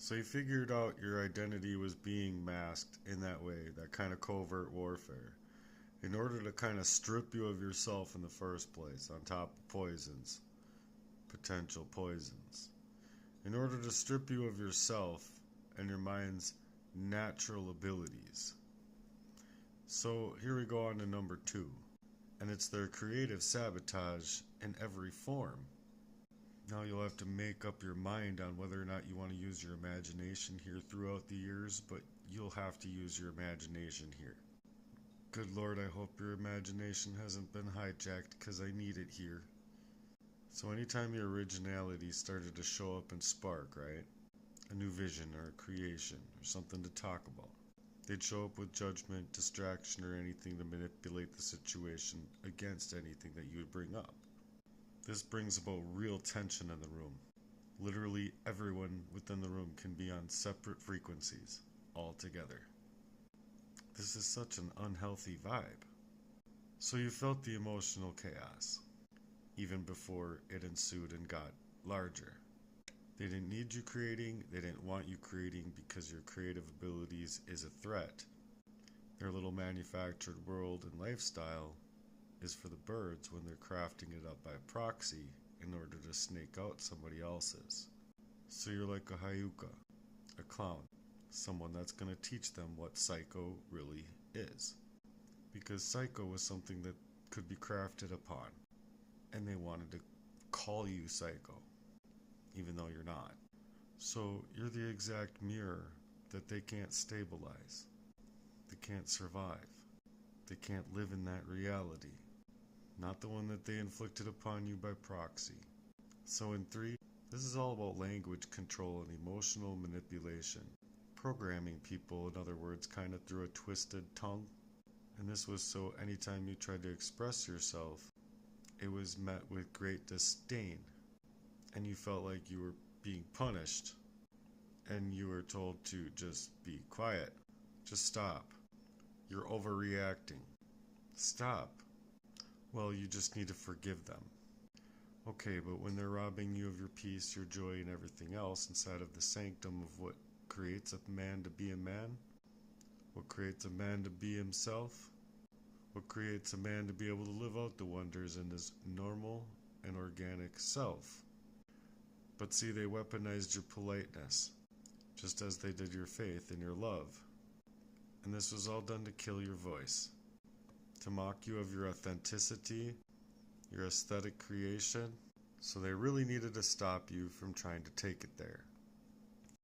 So you figured out your identity was being masked in that way, that kind of covert warfare, in order to kind of strip you of yourself in the first place, on top of poisons, potential poisons. In order to strip you of yourself and your mind's natural abilities. So here we go on to number 2, and it's their creative sabotage in every form. Now you'll have to make up your mind on whether or not you want to use your imagination here throughout the years, but you'll have to use your imagination here. Good Lord, I hope your imagination hasn't been hijacked, because I need it here. So anytime your originality started to show up and spark, right? A new vision or a creation or something to talk about. They'd show up with judgment, distraction, or anything to manipulate the situation against anything that you would bring up. This brings about real tension in the room. Literally everyone within the room can be on separate frequencies, all together. This is such an unhealthy vibe. So you felt the emotional chaos, even before it ensued and got larger. They didn't need you creating, they didn't want you creating because your creative abilities is a threat. Their little manufactured world and lifestyle is for the birds when they're crafting it up by proxy in order to snake out somebody else's. So you're like a hayuka, a clown, someone that's going to teach them what psycho really is. Because psycho was something that could be crafted upon, and they wanted to call you psycho, even though you're not. So you're the exact mirror that they can't stabilize. They can't survive. They can't live in that reality. Not the one that they inflicted upon you by proxy. So in 3, this is all about language control and emotional manipulation. Programming people, in other words, kind of through a twisted tongue. And this was so anytime you tried to express yourself, it was met with great disdain. And you felt like you were being punished. And you were told to just be quiet. Just stop. You're overreacting. Stop. Well, you just need to forgive them. Okay, but when they're robbing you of your peace, your joy, and everything else inside of the sanctum of what creates a man to be a man, what creates a man to be himself, what creates a man to be able to live out the wonders in his normal and organic self. But see, they weaponized your politeness, just as they did your faith and your love. And this was all done to kill your voice, to mock you of your authenticity, your aesthetic creation. So they really needed to stop you from trying to take it there.